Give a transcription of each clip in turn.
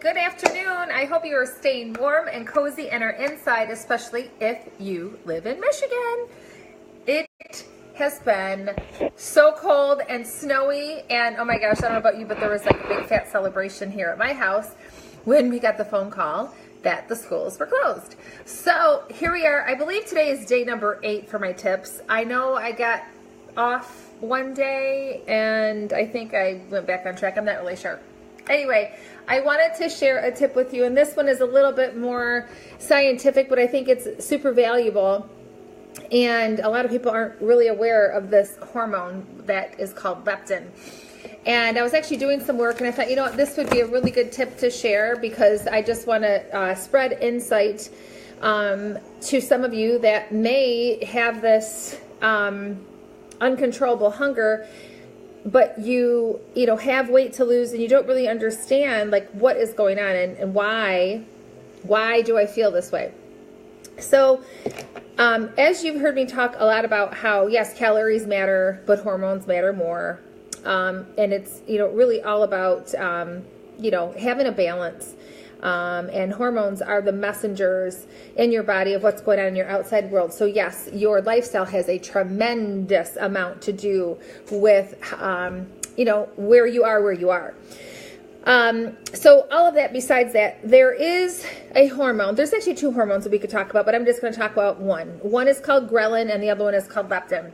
good afternoon. I hope you are staying warm and cozy and are inside, especially if you live in Michigan. It has been so cold and snowy, and oh my gosh, I don't know about you, but there was like a big fat celebration here at my house when we got the phone call that the schools were closed. So here we are. I believe today is day number 8 for my tips. I know I got off one day and I think I went back on track. I'm not really sure. Anyway, I wanted to share a tip with you, and this one is a little bit more scientific, but I think it's super valuable. And a lot of people aren't really aware of this hormone that is called leptin. And I was actually doing some work, and I thought, you know what, this would be a really good tip to share because I just want to spread insight to some of you that may have this uncontrollable hunger, but you have weight to lose and you don't really understand like what is going on and why do I feel this way. So as you've heard me talk a lot about how, yes, calories matter, but hormones matter more. And it's, really all about, having a balance. And hormones are the messengers in your body of what's going on in your outside world. So yes, your lifestyle has a tremendous amount to do with, where you are. So all of that, besides that, there is a hormone. There's actually 2 hormones that we could talk about, but I'm just going to talk about one. One is called ghrelin and the other one is called leptin.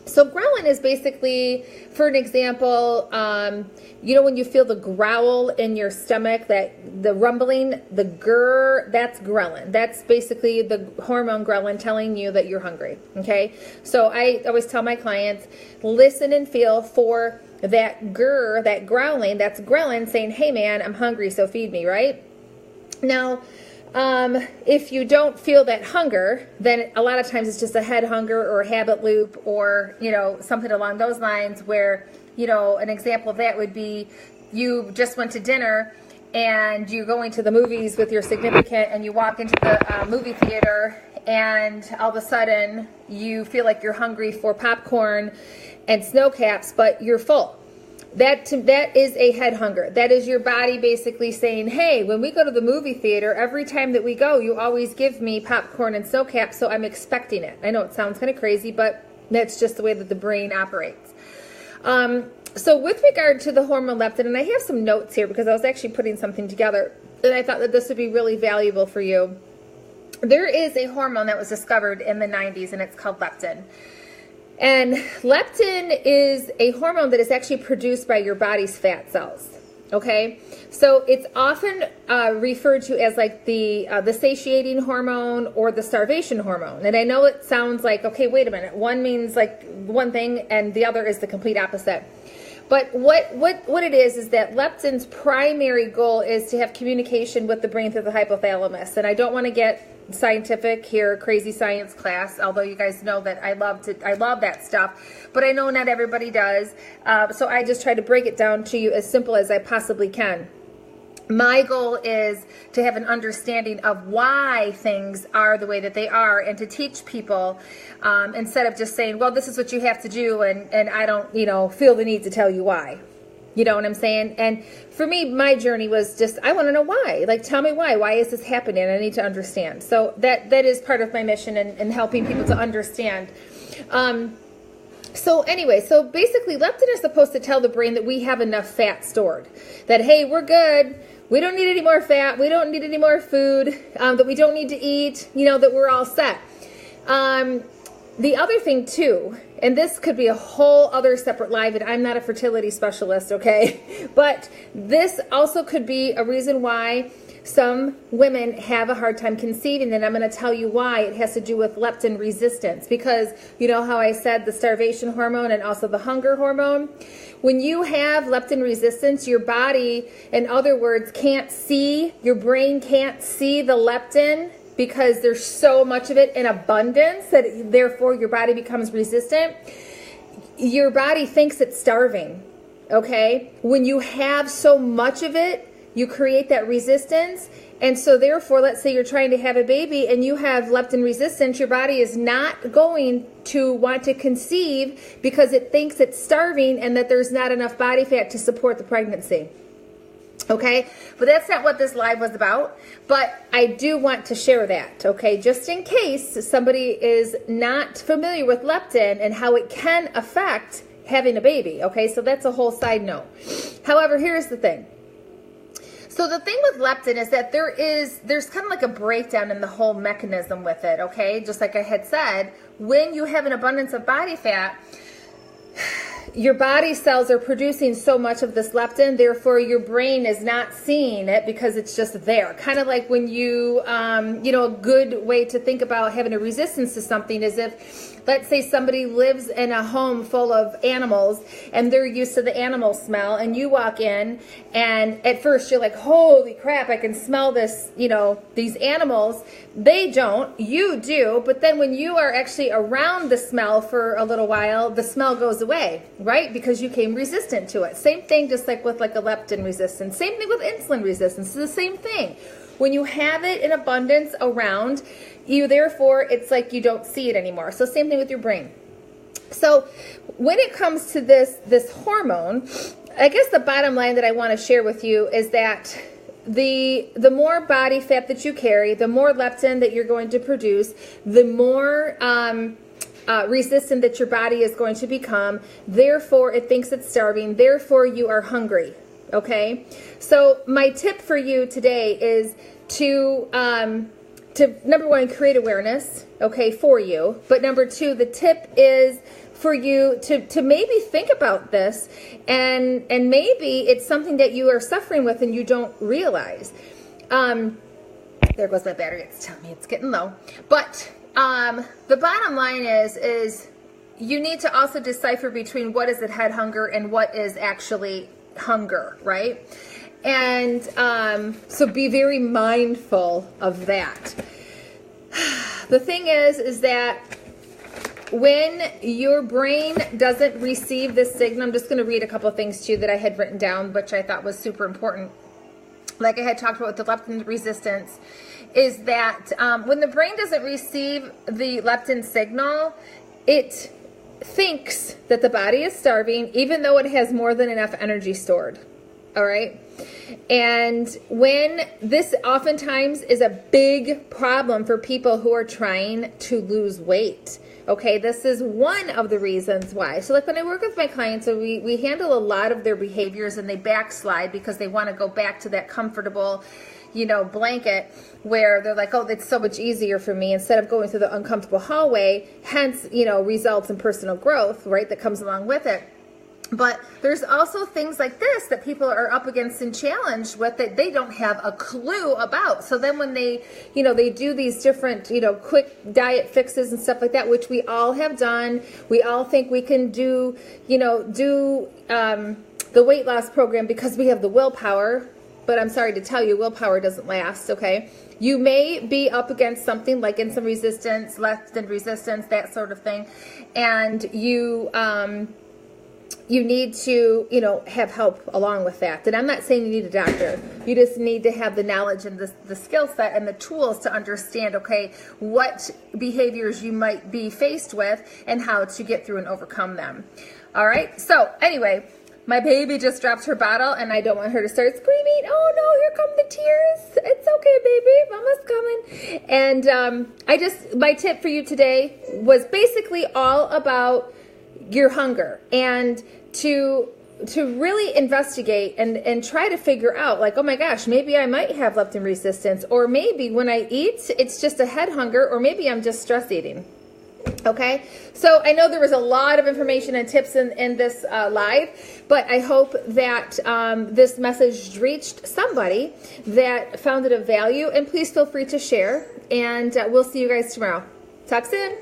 So ghrelin is basically, for an example, when you feel the growl in your stomach, that the rumbling, the grr, that's ghrelin. That's basically the hormone ghrelin telling you that you're hungry, okay? So I always tell my clients, listen and feel for that grr, that growling, that's ghrelin saying, hey man, I'm hungry, so feed me, right? Now, if you don't feel that hunger, then a lot of times it's just a head hunger or a habit loop or, something along those lines where, an example of that would be you just went to dinner and you're going to the movies with your significant and you walk into the movie theater and all of a sudden you feel like you're hungry for popcorn and snow caps, but you're full. That is a head hunger. That is your body basically saying, hey, when we go to the movie theater, every time that we go, you always give me popcorn and snow caps, so I'm expecting it. I know it sounds kind of crazy, but that's just the way that the brain operates. So with regard to the hormone leptin, and I have some notes here because I was actually putting something together, and I thought that this would be really valuable for you. There is a hormone that was discovered in the 90s, and it's called leptin. And leptin is a hormone that is actually produced by your body's fat cells, okay? So it's often referred to as like the satiating hormone or the starvation hormone. And I know it sounds like, okay, wait a minute. One means like one thing and the other is the complete opposite. But what it is that leptin's primary goal is to have communication with the brain through the hypothalamus. And I don't want to get scientific here, crazy science class, although you guys know that I love that stuff, but I know not everybody does. So I just try to break it down to you as simple as I possibly can. My goal is to have an understanding of why things are the way that they are and to teach people instead of just saying, well, this is what you have to do and I don't, feel the need to tell you why. You know what I'm saying? And for me, my journey was just, I want to know why. Like, tell me why. Why is this happening? I need to understand. So that is part of my mission in helping people to understand. So anyway, so basically leptin is supposed to tell the brain that we have enough fat stored. That, hey, we're good. We don't need any more fat. We don't need any more food. That we don't need to eat. That we're all set. The other thing too, and this could be a whole other separate live, and I'm not a fertility specialist, okay? But this also could be a reason why some women have a hard time conceiving, and I'm going to tell you why. It has to do with leptin resistance, because you know how I said the starvation hormone and also the hunger hormone? When you have leptin resistance, your body, in other words, can't see, your brain can't see the leptin, because there's so much of it in abundance that therefore your body becomes resistant. Your body thinks it's starving, okay? When you have so much of it, you create that resistance. And so therefore, let's say you're trying to have a baby and you have leptin resistance, your body is not going to want to conceive because it thinks it's starving and that there's not enough body fat to support the pregnancy. Okay, but that's not what this live was about, but I do want to share that, okay, just in case somebody is not familiar with leptin and how it can affect having a baby, okay, so that's a whole side note. However, here's the thing. So the thing with leptin is that there's kind of like a breakdown in the whole mechanism with it, okay, just like I had said, when you have an abundance of body fat, your body cells are producing so much of this leptin, therefore your brain is not seeing it because it's just there. Kind of like when you, you know, a good way to think about having a resistance to something is if, let's say somebody lives in a home full of animals and they're used to the animal smell, and you walk in and at first you're like, holy crap, I can smell this, you know, these animals. They don't, you do, but then when you are actually around the smell for a little while, the smell goes away, right? Because you became resistant to it. Same thing, just like with like a leptin resistance. Same thing with insulin resistance. It's the same thing. When you have it in abundance around you, therefore, it's like you don't see it anymore. So same thing with your brain. So when it comes to this hormone, I guess the bottom line that I want to share with you is that the more body fat that you carry, the more leptin that you're going to produce, the more resistant that your body is going to become. Therefore, it thinks it's starving. Therefore, you are hungry. Okay? So my tip for you today is to number one, create awareness, okay, for you. But number two, the tip is for you to maybe think about this, and maybe it's something that you are suffering with and you don't realize. There goes my battery. It's telling me it's getting low. But the bottom line is you need to also decipher between what is it head hunger and what is actually hunger, right? And so be very mindful of that. The thing is that when your brain doesn't receive this signal, I'm just going to read a couple of things to you that I had written down, which I thought was super important. Like I had talked about with the leptin resistance, is that when the brain doesn't receive the leptin signal, it thinks that the body is starving, even though it has more than enough energy stored. All right. And when this oftentimes is a big problem for people who are trying to lose weight. Okay, this is one of the reasons why. So like when I work with my clients, so we handle a lot of their behaviors and they backslide because they want to go back to that comfortable, you know, blanket where they're like, oh, it's so much easier for me instead of going through the uncomfortable hallway, hence, you know, results in personal growth, right, that comes along with it. But there's also things like this that people are up against and challenged with that they don't have a clue about. So then when they, you know, they do these different, you know, quick diet fixes and stuff like that, which we all have done. We all think we can do, you know, the weight loss program because we have the willpower. But I'm sorry to tell you, willpower doesn't last, okay? You may be up against something like insulin resistance, leptin resistance, that sort of thing. And you need to, you know, have help along with that. And I'm not saying you need a doctor. You just need to have the knowledge and the skill set and the tools to understand, okay, what behaviors you might be faced with and how to get through and overcome them. All right. So anyway, my baby just dropped her bottle and I don't want her to start screaming. Oh no, here come the tears. It's okay, baby. Mama's coming. And my tip for you today was basically all about your hunger and to really investigate and try to figure out, like, oh my gosh, maybe I might have leptin resistance, or maybe when I eat, it's just a head hunger, or maybe I'm just stress eating. Okay, so I know there was a lot of information and tips in this live, but I hope that this message reached somebody that found it of value, and please feel free to share, and we'll see you guys tomorrow. Talk soon.